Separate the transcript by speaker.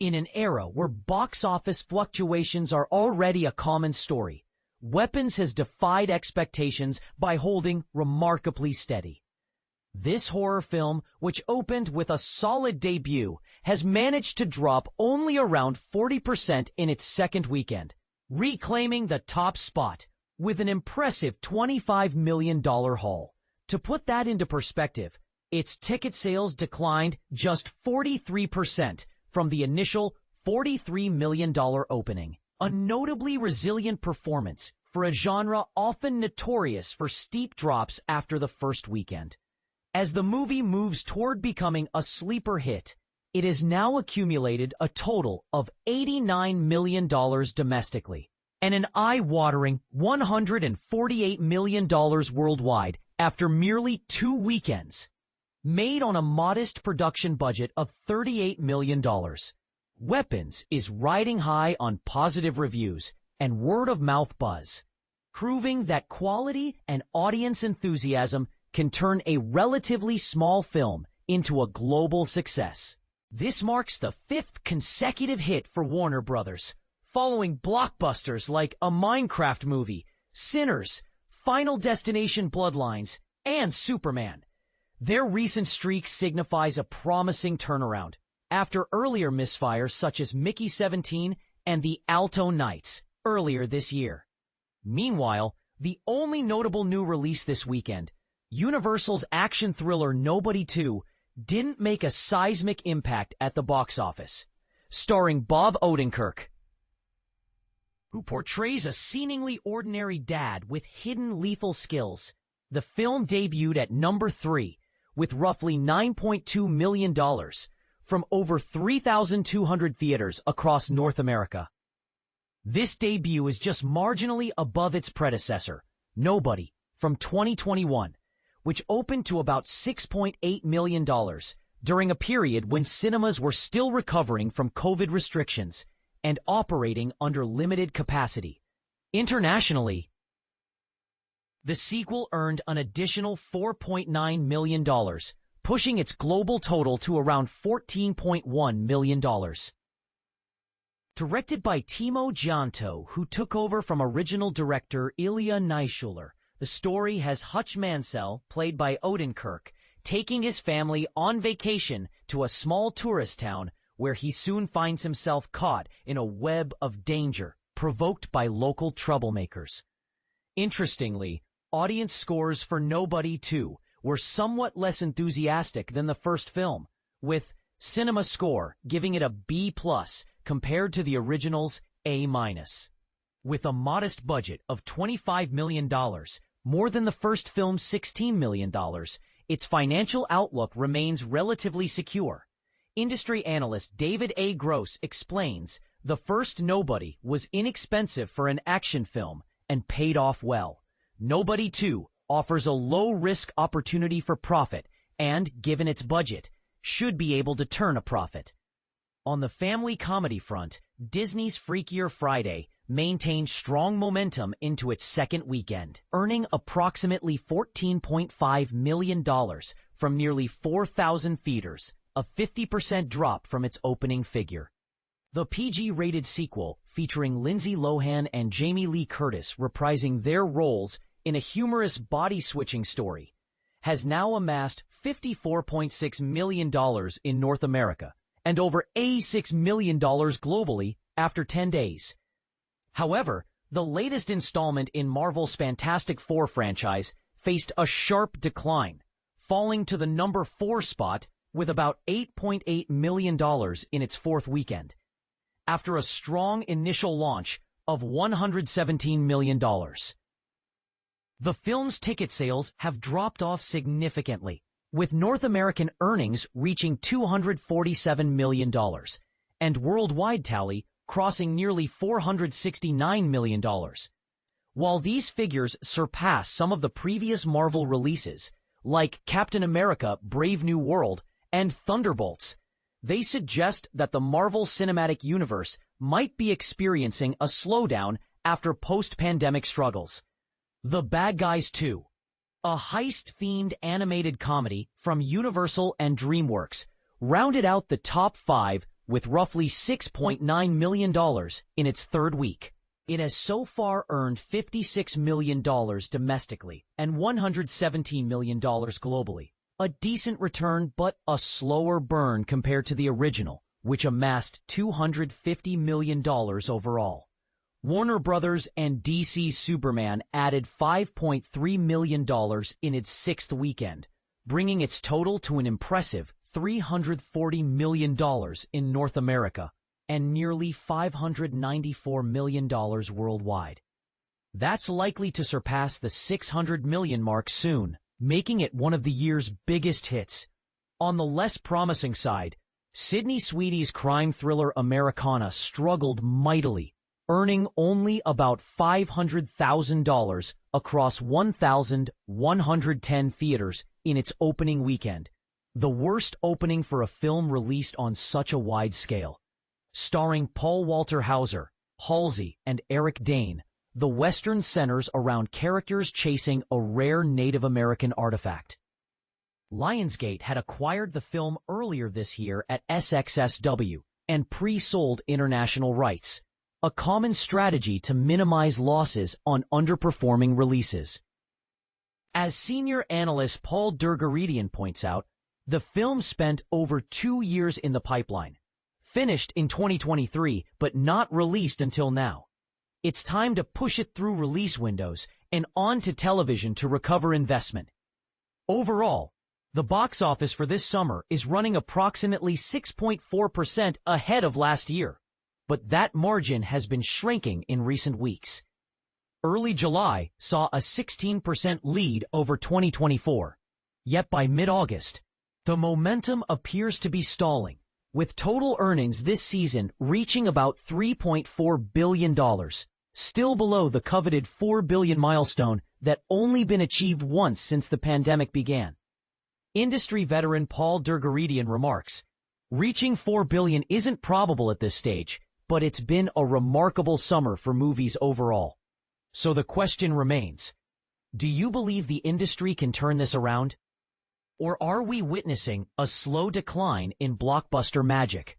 Speaker 1: In an era where box office fluctuations are already a common story, Weapons has defied expectations by holding remarkably steady. This horror film, which opened with a solid debut, has managed to drop only around 40% in its second weekend, reclaiming the top spot with an impressive $25 million haul. To put that into perspective, its ticket sales declined just 43% from the initial $43 million opening. A notably resilient performance for a genre often notorious for steep drops after the first weekend. As the movie moves toward becoming a sleeper hit, it has now accumulated a total of $89 million domestically and an eye-watering $148 million worldwide after merely 2 weekends. Made on a modest production budget of $38 million, Weapons is riding high on positive reviews and word-of-mouth buzz, proving that quality and audience enthusiasm can turn a relatively small film into a global success. This marks the 5th consecutive hit for Warner Brothers, following blockbusters like a Minecraft movie, Sinners, Final Destination Bloodlines, and Superman. Their recent streak signifies a promising turnaround after earlier misfires such as Mickey 17 and The Alto Knights earlier this year. Meanwhile, the only notable new release this weekend, Universal's action thriller Nobody 2, didn't make a seismic impact at the box office. Starring Bob Odenkirk, who portrays a seemingly ordinary dad with hidden lethal skills, the film debuted at number 3 with roughly $9.2 million from over 3,200 theaters across North America. This debut is just marginally above its predecessor, Nobody, from 2021, which opened to about $6.8 million during a period when cinemas were still recovering from COVID restrictions and operating under limited capacity. Internationally, the sequel earned an additional $4.9 million, pushing its global total to around $14.1 million. Directed by Timo Gianto, who took over from original director Ilya Naishuller, the story has Hutch Mansell, played by Odenkirk, taking his family on vacation to a small tourist town where he soon finds himself caught in a web of danger provoked by local troublemakers. Interestingly, audience scores for Nobody 2 were somewhat less enthusiastic than the first film, with Cinema Score giving it a B+ compared to the original's A-. With a modest budget of $25 million, more than the first film's $16 million, its financial outlook remains relatively secure. Industry analyst David A. Gross explains, the first Nobody was inexpensive for an action film and paid off well. Nobody 2 offers a low-risk opportunity for profit and, given its budget, should be able to turn a profit. On the family comedy front, Disney's Freakier Friday maintained strong momentum into its second weekend, earning approximately $14.5 million from nearly 4,000 theaters, a 50% drop from its opening figure. The PG-rated sequel, featuring Lindsay Lohan and Jamie Lee Curtis reprising their roles in a humorous body-switching story, has now amassed $54.6 million in North America and over $86 million globally after 10 days. However, the latest installment in Marvel's Fantastic Four franchise faced a sharp decline, falling to the number 4 spot with about $8.8 million in its 4th weekend, after a strong initial launch of $117 million. The film's ticket sales have dropped off significantly, with North American earnings reaching $247 million and worldwide tally crossing nearly $469 million. While these figures surpass some of the previous Marvel releases, like Captain America: Brave New World and Thunderbolts, they suggest that the Marvel Cinematic Universe might be experiencing a slowdown after post-pandemic struggles. The Bad Guys 2, a heist-themed animated comedy from Universal and DreamWorks, rounded out the top 5 with roughly $6.9 million in its third week. It has so far earned $56 million domestically and $117 million globally. A decent return, but a slower burn compared to the original, which amassed $250 million overall. Warner Brothers and DC's Superman added $5.3 million in its sixth weekend, bringing its total to an impressive $340 million in North America and nearly $594 million worldwide. That's likely to surpass the $600 million mark soon, making it one of the year's biggest hits. On the less promising side, Sydney Sweeney's crime thriller Americana struggled mightily, earning only about $500,000 across 1,110 theaters in its opening weekend, the worst opening for a film released on such a wide scale. Starring Paul Walter Hauser, Halsey, and Eric Dane, the Western centers around characters chasing a rare Native American artifact. Lionsgate had acquired the film earlier this year at SXSW and pre-sold international rights, a common strategy to minimize losses on underperforming releases. As senior analyst Paul Dergaridian points out, the film spent over 2 years in the pipeline, finished in 2023 but not released until now. It's time to push it through release windows and onto television to recover investment. Overall, the box office for this summer is running approximately 6.4% ahead of last year, but that margin has been shrinking in recent weeks. Early July saw a 16% lead over 2024, yet by mid-August, the momentum appears to be stalling, with total earnings this season reaching about $3.4 billion, still below the coveted $4 billion milestone that only been achieved once since the pandemic began. Industry veteran Paul Dergaridian remarks, "Reaching $4 billion isn't probable at this stage, but it's been a remarkable summer for movies overall. So the question remains, do you believe the industry can turn this around? Or are we witnessing a slow decline in blockbuster magic?"